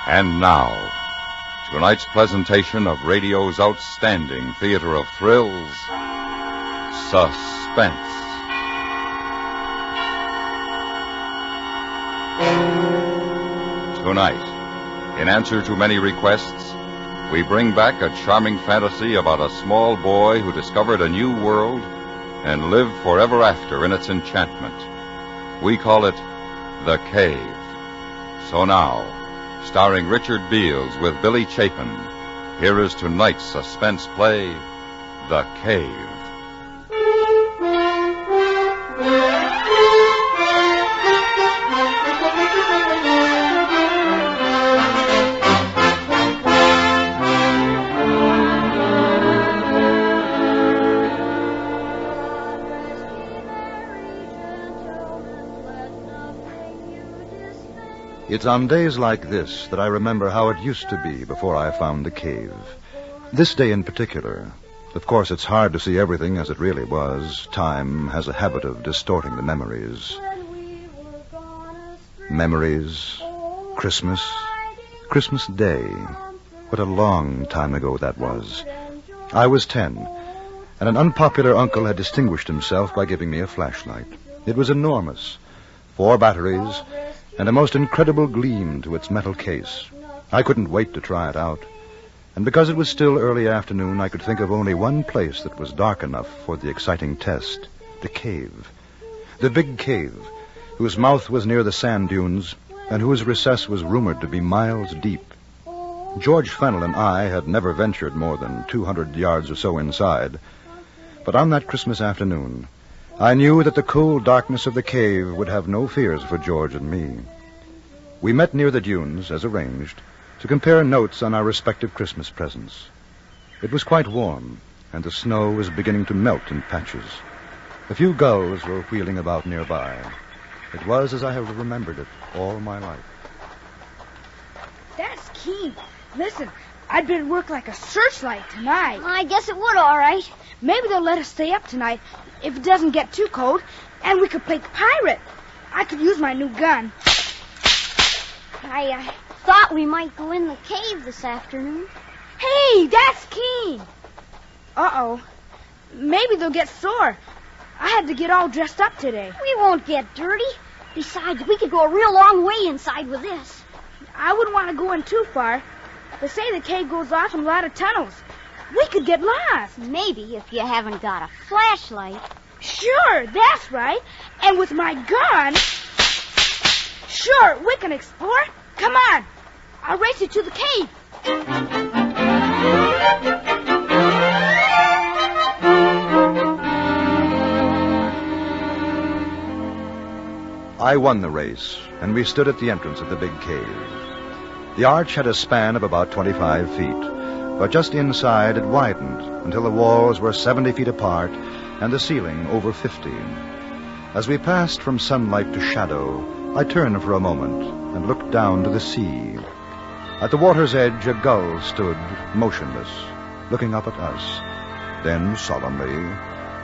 And now, tonight's presentation of radio's outstanding theater of thrills, Suspense. Tonight, in answer to many requests, we bring back a charming fantasy about a small boy who discovered a new world and lived forever after in its enchantment. We call it The Cave. So now, starring Richard Beals with Billy Chapin, here is tonight's suspense play, The Cave. It's on days like this that I remember how it used to be before I found the cave. This day in particular. Of course, it's hard to see everything as it really was. Time has a habit of distorting the memories. Memories. Christmas. Christmas Day. What a long time ago that was. I was 10, and an unpopular uncle had distinguished himself by giving me a flashlight. It was enormous. 4 batteries, and a most incredible gleam to its metal case. I couldn't wait to try it out. And because it was still early afternoon, I could think of only one place that was dark enough for the exciting test. The cave. The big cave, whose mouth was near the sand dunes, and whose recess was rumored to be miles deep. George Fennell and I had never ventured more than 200 yards or so inside. But on that Christmas afternoon, I knew that the cold darkness of the cave would have no fears for George and me. We met near the dunes, as arranged, to compare notes on our respective Christmas presents. It was quite warm, and the snow was beginning to melt in patches. A few gulls were wheeling about nearby. It was as I have remembered it all my life. That's keen. Listen, I'd better work like a searchlight tonight. I guess it would, all right. Maybe they'll let us stay up tonight if it doesn't get too cold, and we could play pirate. I could use my new gun. I thought we might go in the cave this afternoon. Hey, that's keen. Uh-oh. Maybe they'll get sore. I had to get all dressed up today. We won't get dirty. Besides, we could go a real long way inside with this. I wouldn't want to go in too far. They say the cave goes off in a lot of tunnels. We could get lost. Maybe if you haven't got a flashlight. Sure, that's right. And with my gun, sure, we can explore. Come on. I'll race you to the cave. I won the race, and we stood at the entrance of the big cave. The arch had a span of about 25 feet. But just inside, it widened until the walls were 70 feet apart and the ceiling over 50. As we passed from sunlight to shadow, I turned for a moment and looked down to the sea. At the water's edge, a gull stood motionless, looking up at us. Then, solemnly,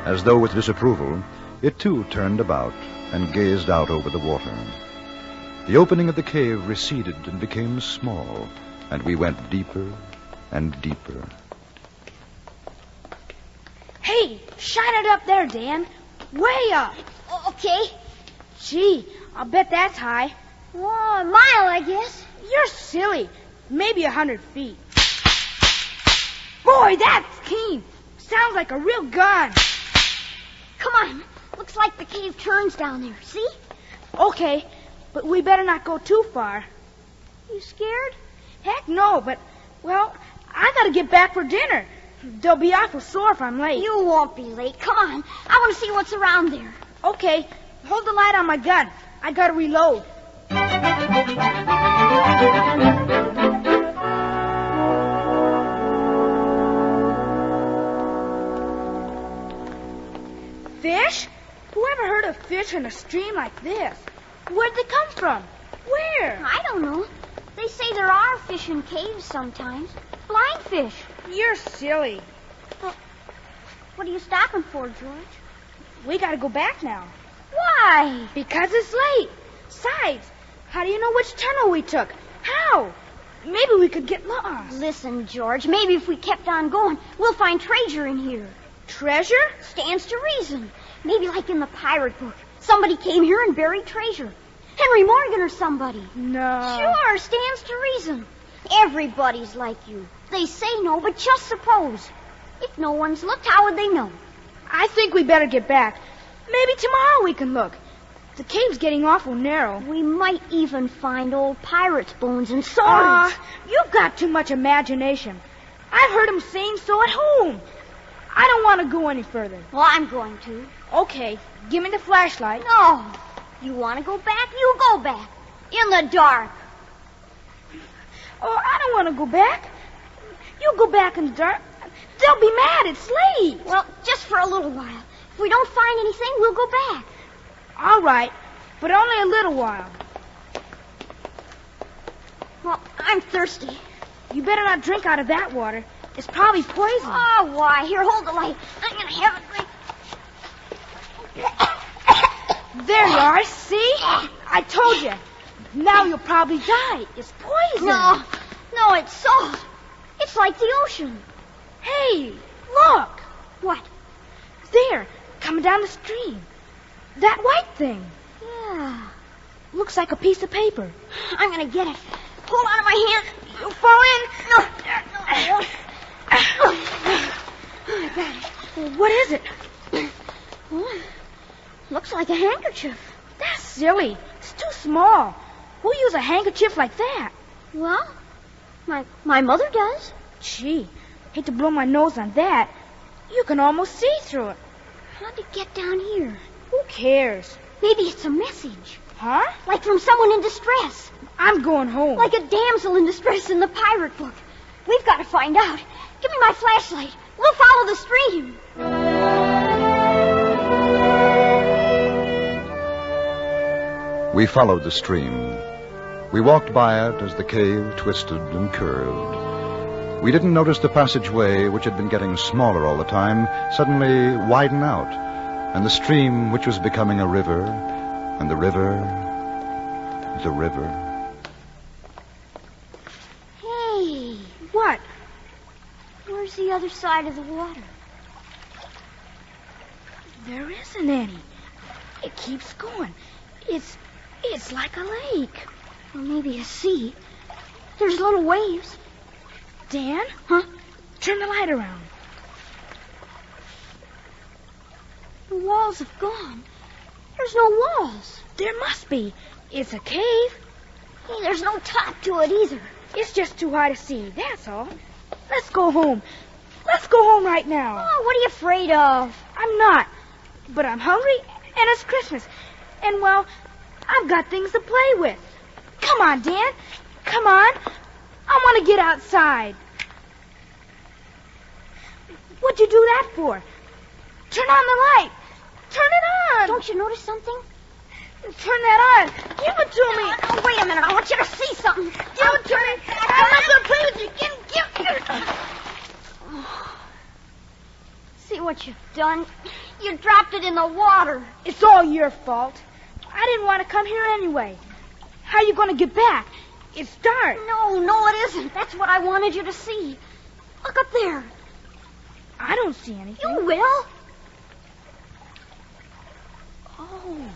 as though with disapproval, it too turned about and gazed out over the water. The opening of the cave receded and became small, and we went deeper and deeper. Hey, shine it up there, Dan. Way up. Okay. Gee, I'll bet that's high. Oh, a mile, I guess. You're silly. Maybe 100 feet. Boy, that's keen. Sounds like a real gun. Come on. Looks like the cave turns down there. See? Okay, but we better not go too far. You scared? Heck no, but, well, I gotta get back for dinner. They'll be awful sore if I'm late. You won't be late. Come on. I want to see what's around there. Okay, hold the light on my gun. I gotta reload. Fish? Whoever heard of fish in a stream like this? Where'd they come from? Where? I don't know. They say there are fish in caves sometimes. Blind fish. You're silly. Well, what are you stopping for, George? We gotta go back now. Why? Because it's late. Besides, how do you know which tunnel we took? How? maybe we could get lost. Listen, George, maybe if we kept on going, we'll find treasure in here. Treasure? Stands to reason. Maybe like in the pirate book. Somebody came here and buried treasure. Henry Morgan or somebody. No. Sure, stands to reason. Everybody's like you. They say no, but just suppose. If no one's looked, how would they know? I think we better get back. Maybe tomorrow we can look. The cave's getting awful narrow. We might even find old pirates' bones and swords. You've got too much imagination. I've heard him saying so at home. I don't want to go any further. Well, I'm going to. Okay, give me the flashlight. No. You want to go back? You go back. In the dark. Oh, I don't want to go back. You go back in the dark. They'll be mad. It's late. Well, just for a little while. If we don't find anything, we'll go back. All right, but only a little while. Well, I'm thirsty. You better not drink out of that water. It's probably poison. Oh, why? Here, hold the light. I'm going to have a drink. There you are. See? I told you. Now you'll probably die. It's poison. No, it's salt. It's like the ocean. Hey, look. What? There, coming down the stream. That white thing. Yeah. Looks like a piece of paper. I'm going to get it. Hold on to my hand. You'll fall in. No. I got it. What is it? Oh, looks like a handkerchief. That's silly. It's too small. Who'll use a handkerchief like that? Well, my mother does. Gee, hate to blow my nose on that. You can almost see through it. How'd it get down here? Who cares? Maybe it's a message. Huh? Like from someone in distress. I'm going home. Like a damsel in distress in the pirate book. We've got to find out. Give me my flashlight. We'll follow the stream. We followed the stream. We walked by it as the cave twisted and curved. We didn't notice the passageway, which had been getting smaller all the time, suddenly widen out, and the stream, which was becoming a river, and the river. Hey. What? Where's the other side of the water? There isn't any. It keeps going. It's like a lake. Or maybe a sea. There's little waves. Dan? Huh? Turn the light around. The walls have gone. There's no walls. There must be. It's a cave. Hey, there's no top to it either. It's just too high to see, that's all. Let's go home. Let's go home right now. Oh, what are you afraid of? I'm not. But I'm hungry, and it's Christmas. And, well, I've got things to play with. Come on, Dan. Come on. I want to get outside. What'd you do that for? Turn on the light. Turn it on. Don't you notice something? Turn that on. Give it to me. Oh, wait a minute. I want you to see something. Give it to me. I'm not going to play with you. Give it. See what you've done? You dropped it in the water. It's all your fault. I didn't want to come here anyway. How are you going to get back? It's dark. No, it isn't. That's what I wanted you to see. Look up there. I don't see anything. You will. Oh,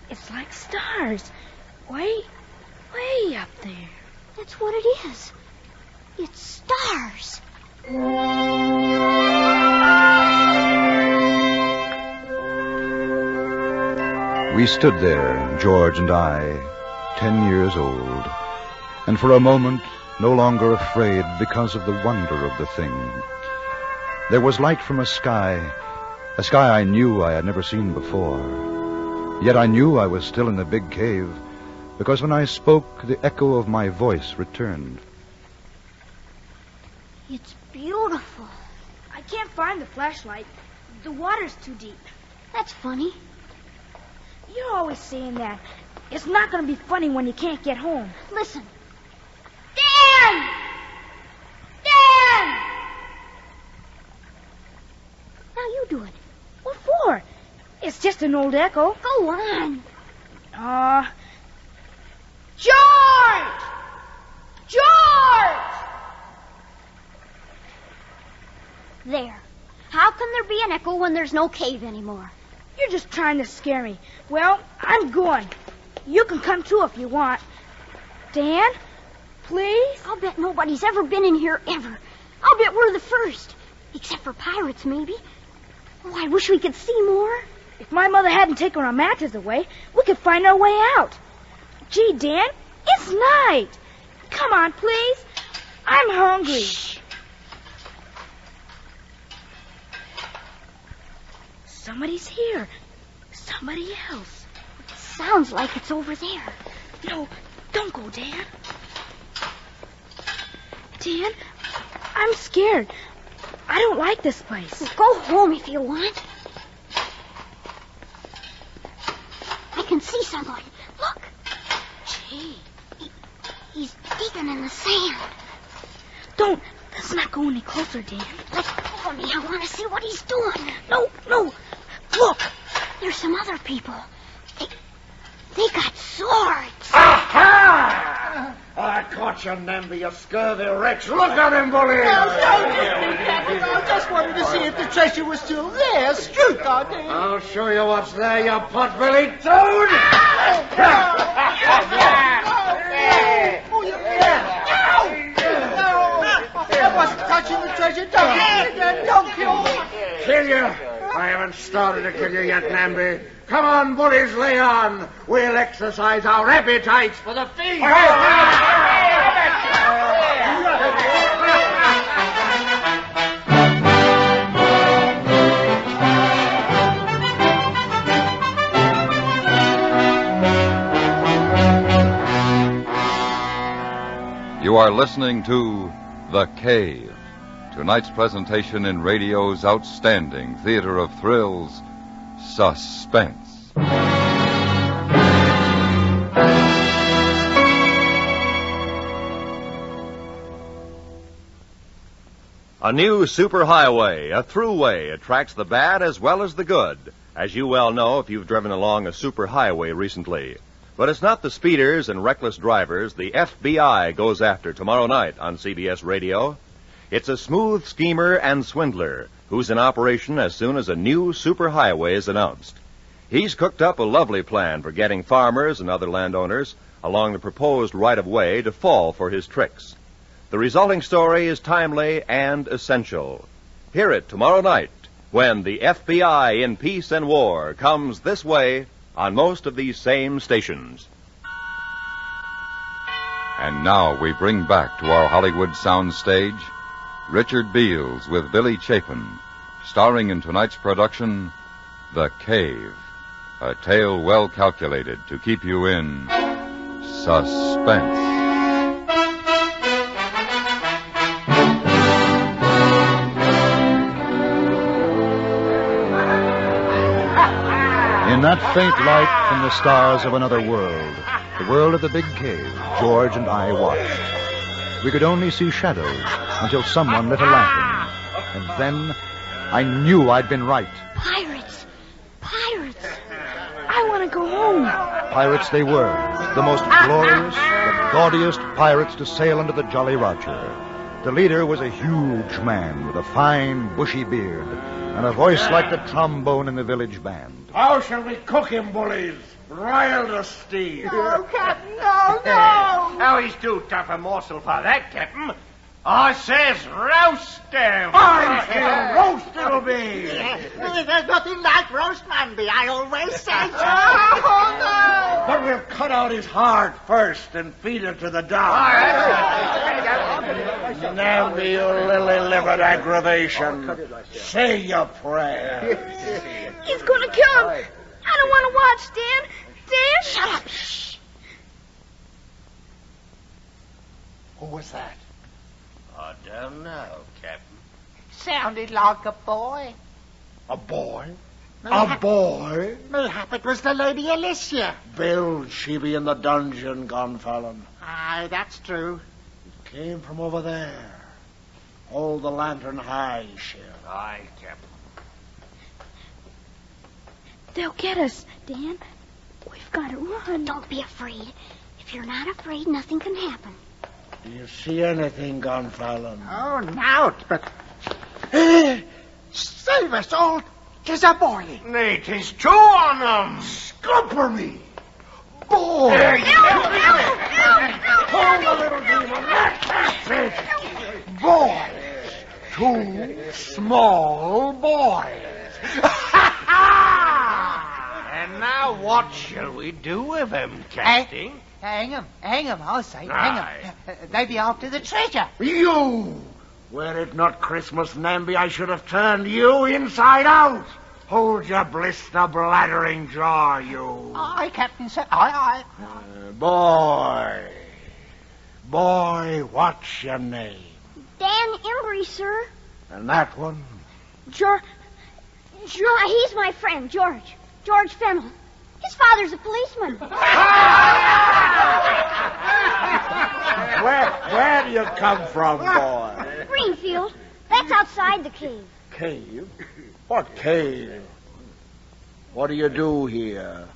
it's like stars. Way up there. That's what it is. It's stars. We stood there, George and I, 10 years old, and for a moment no longer afraid because of the wonder of the thing. There was light from a sky I knew I had never seen before. Yet I knew I was still in the big cave, because when I spoke, the echo of my voice returned. It's beautiful. I can't find the flashlight. The water's too deep. That's funny. You're always saying that. It's not going to be funny when you can't get home. Listen. Dan! Dan! Now you do it. What for? It's just an old echo. Go on. George! George! There. How can there be an echo when there's no cave anymore? You're just trying to scare me. Well, I'm going. You can come too if you want. Dan, please? I'll bet nobody's ever been in here ever. I'll bet we're the first. Except for pirates, maybe. Oh, I wish we could see more. If my mother hadn't taken our matches away, we could find our way out. Gee, Dan, it's night. Come on, please. I'm hungry. Shh. Somebody's here. Somebody else. Sounds like it's over there. No, don't go, Dan. Dan, I'm scared. I don't like this place. Well, go home if you want. I can see someone. Look. Gee. He's digging in the sand. Let's not go any closer, Dan. Let go of me. I want to see what he's doing. No. Look. There's some other people. They got swords. Aha! I caught you, Namby, you scurvy wretch. Look at him, bully. I just wanted to see if the treasure was still there. Shoot, Goddamn. I'll show you what's there, you pot-bellied toad. I wasn't touching the treasure. Don't kill me. Kill you? I haven't started to kill you yet, Namby. Come on, bullies, lay on. We'll exercise our appetites for the feast. You are listening to The Cave, tonight's presentation in radio's outstanding theater of thrills, Suspense. A new superhighway, a throughway, attracts the bad as well as the good, as you well know if you've driven along a superhighway recently. But it's not the speeders and reckless drivers the FBI goes after tomorrow night on CBS Radio. It's a smooth schemer and swindler who's in operation as soon as a new superhighway is announced. He's cooked up a lovely plan for getting farmers and other landowners along the proposed right-of-way to fall for his tricks. The resulting story is timely and essential. Hear it tomorrow night when the FBI in Peace and War comes this way on most of these same stations. And now we bring back to our Hollywood soundstage Richard Beals with Billy Chapin, starring in tonight's production, The Cave, a tale well calculated to keep you in suspense. In that faint light from the stars of another world, the world of the big cave, George and I watched. We could only see shadows until someone lit a lantern. And then I knew I'd been right. Pirates. I want to go home. Pirates they were, the most glorious, the gaudiest pirates to sail under the Jolly Roger. The leader was a huge man with a fine, bushy beard and a voice like the trombone in the village band. How shall we cook him, bullies? Riled or Steve? Oh, Captain, no. Oh, he's too tough a morsel for that, Captain. I says roast him. Fine, Steve. Roast it'll be. There's nothing like roast Manby. I always say so. Oh, no. But we'll cut out his heart first and feed it to the dog. Namby, you lily-livered aggravation. Say your prayer. He's going to kill him. I don't want to watch, Dan. Dan? Shut up. Shh. Who was that? I don't know, Captain. Sounded like a boy. A boy? A boy? Mayhap it was the Lady Alicia. Bill, she be in the dungeon, Gonfalon. Aye, that's true. Came from over there. Hold the lantern high, Sheriff. Aye, Captain. They'll get us, Dan. We've got to run. Don't be afraid. If you're not afraid, nothing can happen. Do you see anything, Gonfalon? Oh, nout, but... save us all. 'Tis a boy. Nay, 'tis two on 'em. Scupper me! Boy! Hold the little demon. That's it. Boys. Two small boys. And now what shall we do with him, Captain? Hang him, I'll say. Aye. Hang him. They be after the treasure. You! Were it not Christmas, Namby, I should have turned you inside out. Hold your blister bladdering jaw, you. Aye, Captain, sir. Aye. Boy, what's your name? Dan Embry, sir. And that one? George. He's my friend, George. George Fennel. His father's a policeman. Where do you come from, boy? Greenfield. That's outside the cave. Cave? What cave? What do you do here?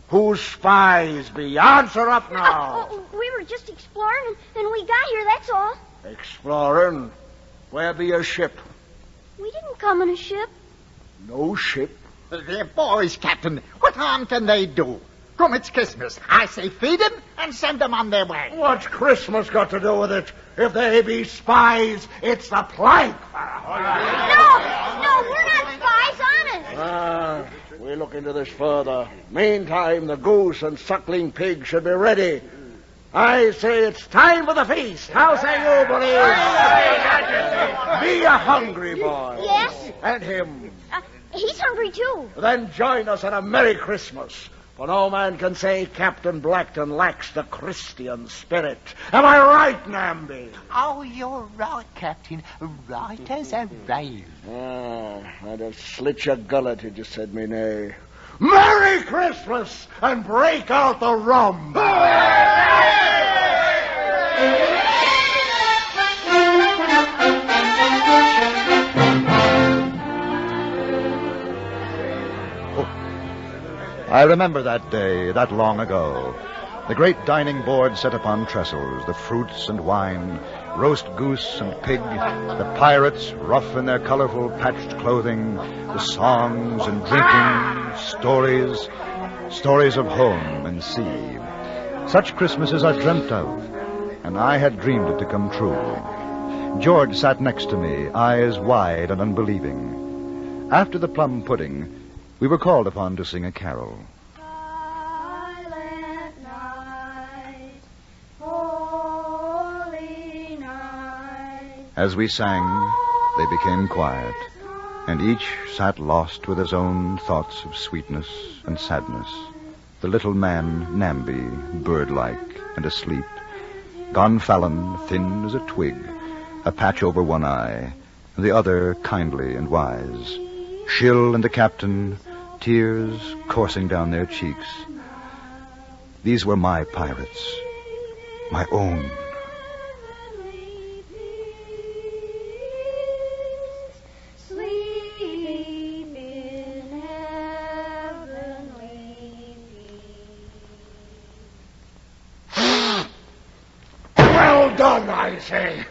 Whose spies be? Answer up now. We were just exploring, and we got here, that's all. Exploring? Where be your ship? We didn't come in a ship. No ship. They're boys, Captain. What harm can they do? Come, it's Christmas. I say feed them and send them on their way. What's Christmas got to do with it? If they be spies, it's the plank. No, we're not spies, honest. We'll look into this further. Meantime, the goose and suckling pig should be ready. I say it's time for the feast. How say you, bullies? Be a hungry boy. Yes? And him. He's hungry, too. Then join us in a Merry Christmas. For no man can say Captain Blackton lacks the Christian spirit. Am I right, Namby? Oh, you're right, Captain. Right as a raven. I'd have slit your gullet if you said me nay. Merry Christmas, and break out the rum. I remember that day, that long ago. The great dining board set upon trestles, the fruits and wine, roast goose and pig, the pirates, rough in their colorful patched clothing, the songs and drinking, stories of home and sea. Such Christmases I dreamt of, and I had dreamed it to come true. George sat next to me, eyes wide and unbelieving. After the plum pudding, we were called upon to sing a carol. Silent night, holy night. As we sang, they became quiet, and each sat lost with his own thoughts of sweetness and sadness. The little man, Namby, bird-like and asleep. Gonfalon, thin as a twig, a patch over one eye, and the other kindly and wise. Schill and the captain, tears coursing down their cheeks. These were my pirates, my own. Sleep in heavenly peace. Well done, I say.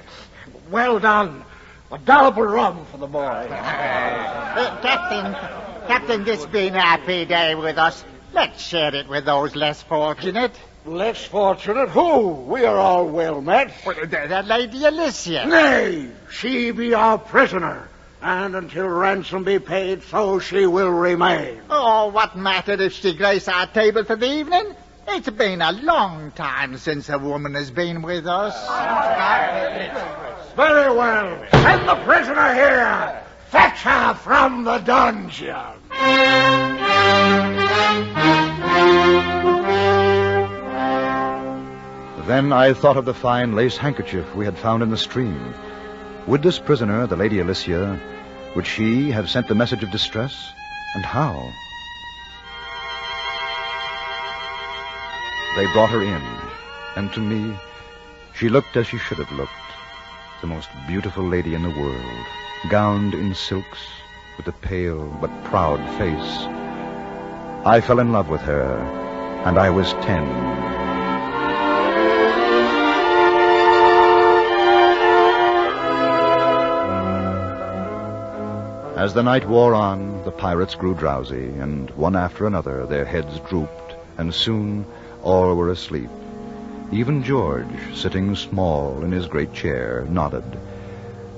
Well done. A double rum for the boy. Captain, this been a happy day with us. Let's share it with those less fortunate. Less fortunate? Who? We are all well met. Well, the Lady Alicia. Nay, she be our prisoner. And until ransom be paid, so she will remain. Oh, what matter if she grace our table for the evening? It's been a long time since a woman has been with us. Very well. Send the prisoner here. Fetch her from the dungeon. Then I thought of the fine lace handkerchief we had found in the stream. Would this prisoner, the Lady Alicia, would she have sent the message of distress? And how? They brought her in, and to me, she looked as she should have looked. The most beautiful lady in the world, gowned in silks, with a pale but proud face. I fell in love with her, and I was 10. As the night wore on, the pirates grew drowsy, and one after another their heads drooped, and soon all were asleep. Even George, sitting small in his great chair, nodded.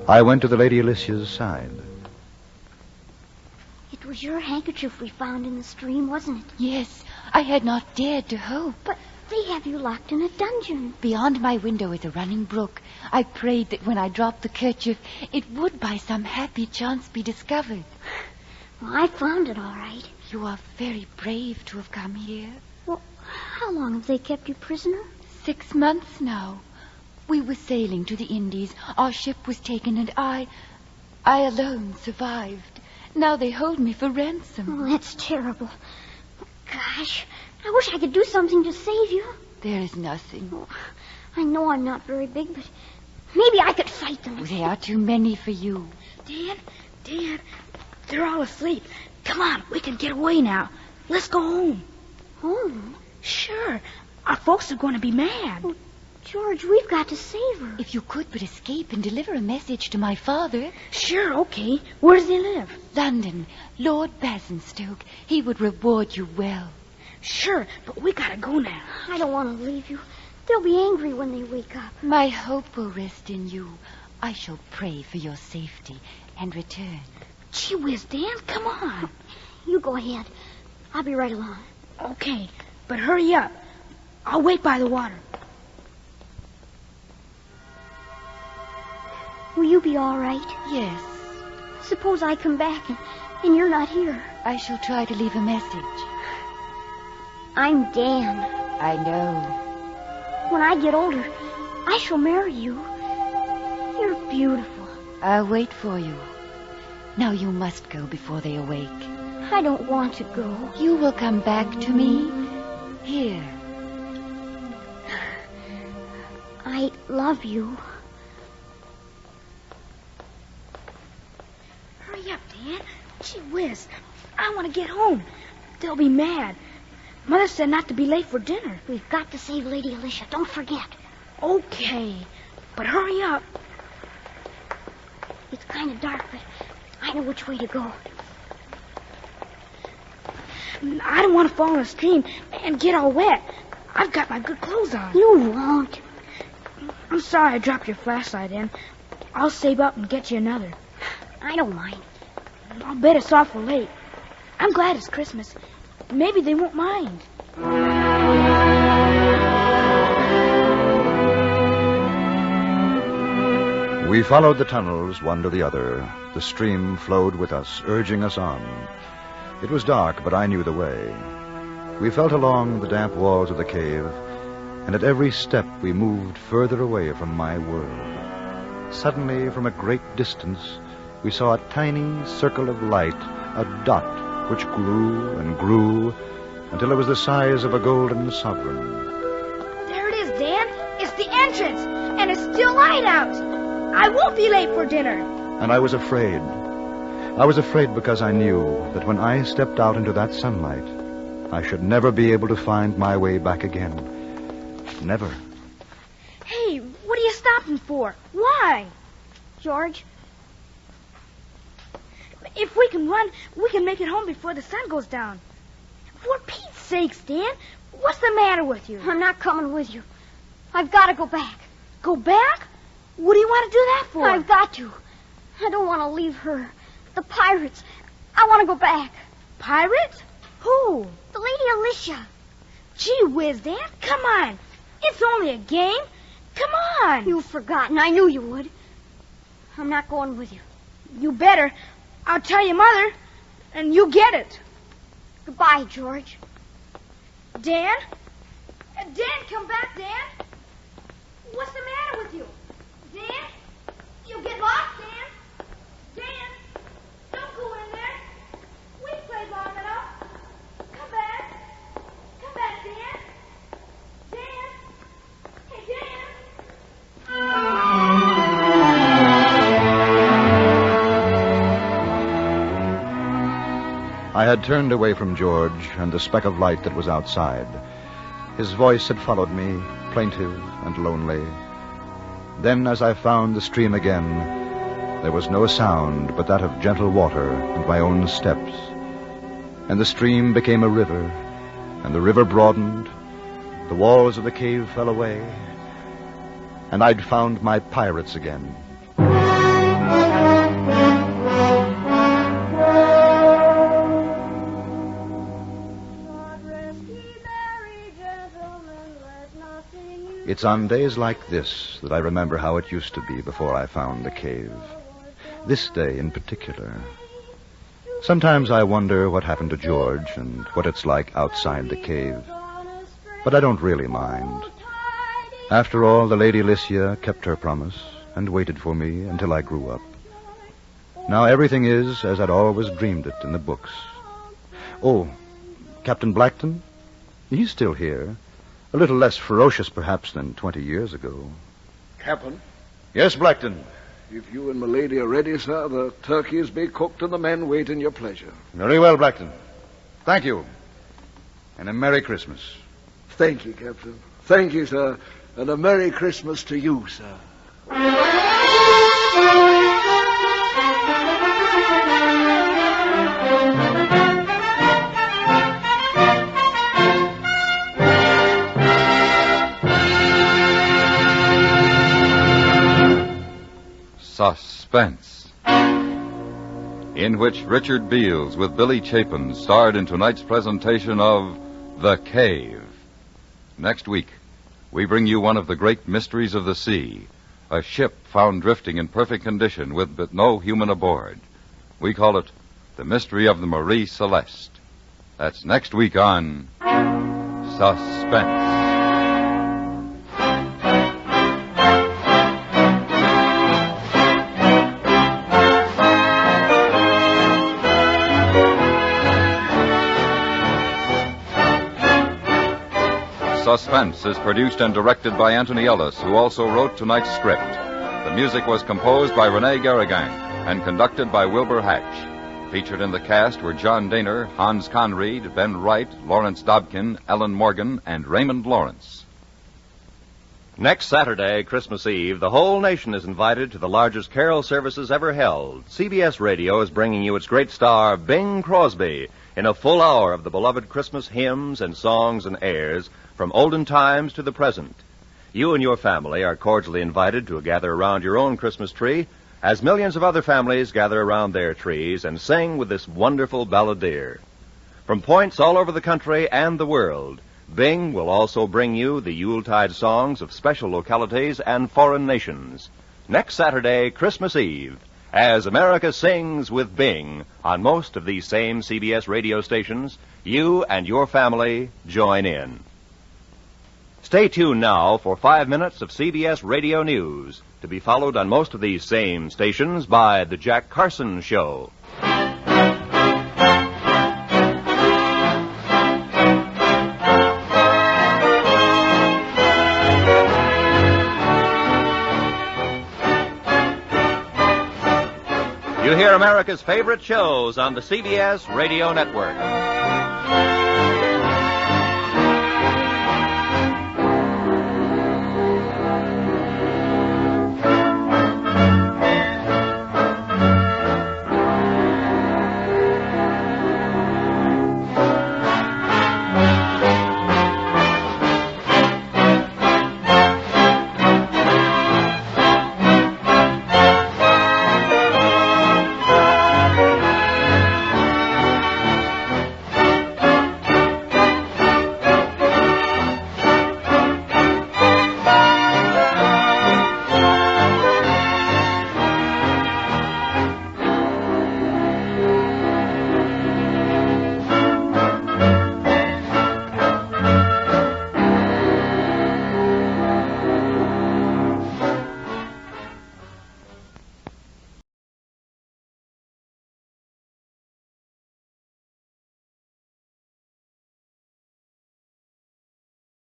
I went to the Lady Alicia's side. It was your handkerchief we found in the stream, wasn't it? Yes, I had not dared to hope. But they have you locked in a dungeon. Beyond my window is a running brook. I prayed that when I dropped the kerchief, it would by some happy chance be discovered. Well, I found it all right. You are very brave to have come here. Well, how long have they kept you prisoner? 6 months now. We were sailing to the Indies. Our ship was taken, and I alone survived. Now they hold me for ransom. Oh, that's terrible. Gosh, I wish I could do something to save you. There is nothing. Oh, I know I'm not very big, but maybe I could fight them. They are too many for you. Dan, they're all asleep. Come on, we can get away now. Let's go home. Home? Sure. Our folks are going to be mad. Oh, George, we've got to save her. If you could but escape and deliver a message to my father. Sure, okay. Where does he live? London. Lord Basingstoke. He would reward you well. Sure, but we gotta go now. I don't want to leave you. They'll be angry when they wake up. My hope will rest in you. I shall pray for your safety and return. Gee whiz, Dan, come on. You go ahead. I'll be right along. Okay, but hurry up. I'll wait by the water. Will you be all right? Yes. Suppose I come back and you're not here. I shall try to leave a message. I'm Dan. I know. When I get older, I shall marry you. You're beautiful. I'll wait for you. Now you must go before they awake. I don't want to go. You will come back to me here. I love you. Hurry up, Dan. Gee whiz, I want to get home. They'll be mad. Mother said not to be late for dinner. We've got to save Lady Alicia. Don't forget. Okay, but hurry up. It's kind of dark, but I know which way to go. I don't want to fall in the stream and get all wet. I've got my good clothes on. You won't. I'm sorry I dropped your flashlight in. I'll save up and get you another. I don't mind. I'll bet it's awful late. I'm glad it's Christmas. Maybe they won't mind. We followed the tunnels, one to the other. The stream flowed with us, urging us on. It was dark, but I knew the way. We felt along the damp walls of the cave, and at every step we moved further away from my world. Suddenly, from a great distance, we saw a tiny circle of light, a dot, which grew and grew until it was the size of a golden sovereign. There it is, Dan. It's the entrance, and it's still light out. I won't be late for dinner. And I was afraid. I was afraid because I knew that when I stepped out into that sunlight, I should never be able to find my way back again. Never. Hey, what are you stopping for? Why? George? If we can run, we can make it home before the sun goes down. For Pete's sakes, Dan, what's the matter with you? I'm not coming with you. I've got to go back. Go back? What do you want to do that for? I've got to. I don't want to leave her. The pirates. I want to go back. Pirates? Who? The Lady Alicia. Gee whiz, Dan, come on. It's only a game. Come on. You've forgotten. I knew you would. I'm not going with you. You better. I'll tell your mother, and you get it. Goodbye, George. Dan? Dan, come back, Dan. What's the matter with you? Dan? You'll get lost, Dan. Dan, don't go in there. We've played long enough. Come back. Come back, Dan. Dan? Hey, Dan? I had turned away from George and the speck of light that was outside. His voice had followed me, plaintive and lonely. Then, as I found the stream again, There was no sound but that of gentle water and my own steps. And the stream became a river, and the river broadened. The walls of the cave fell away, and I'd found my pirates again. It's on days like this that I remember how it used to be before I found the cave. This day in particular. Sometimes I wonder what happened to George and what it's like outside the cave. But I don't really mind. After all, the Lady Lycia kept her promise and waited for me until I grew up. Now everything is as I'd always dreamed it in the books. Oh, Captain Blackton? He's still here. A little less ferocious, perhaps, than 20 years ago. Captain? Yes, Blackton. If you and my lady are ready, sir, the turkeys be cooked and the men wait in your pleasure. Very well, Blackton. Thank you. And a Merry Christmas. Thank you, Captain. Thank you, sir. And a Merry Christmas to you, sir. Suspense, in which Richard Beals with Billy Chapin starred in tonight's presentation of The Cave. Next week, we bring you one of the great mysteries of the sea, a ship found drifting in perfect condition with but no human aboard. We call it The Mystery of the Marie Celeste. That's next week on Suspense. Suspense is produced and directed by Anthony Ellis, who also wrote tonight's script. The music was composed by René Garrigan and conducted by Wilbur Hatch. Featured in the cast were John Daner, Hans Conried, Ben Wright, Lawrence Dobkin, Ellen Morgan, and Raymond Lawrence. Next Saturday, Christmas Eve, the whole nation is invited to the largest carol services ever held. CBS Radio is bringing you its great star, Bing Crosby, in a full hour of the beloved Christmas hymns and songs and airs from olden times to the present. You and your family are cordially invited to gather around your own Christmas tree as millions of other families gather around their trees and sing with this wonderful balladeer. From points all over the country and the world, Bing will also bring you the Yuletide songs of special localities and foreign nations. Next Saturday, Christmas Eve, as America sings with Bing on most of these same CBS radio stations, you and your family join in. Stay tuned now for 5 minutes of CBS Radio News, to be followed on most of these same stations by The Jack Carson Show. You hear America's favorite shows on the CBS Radio Network.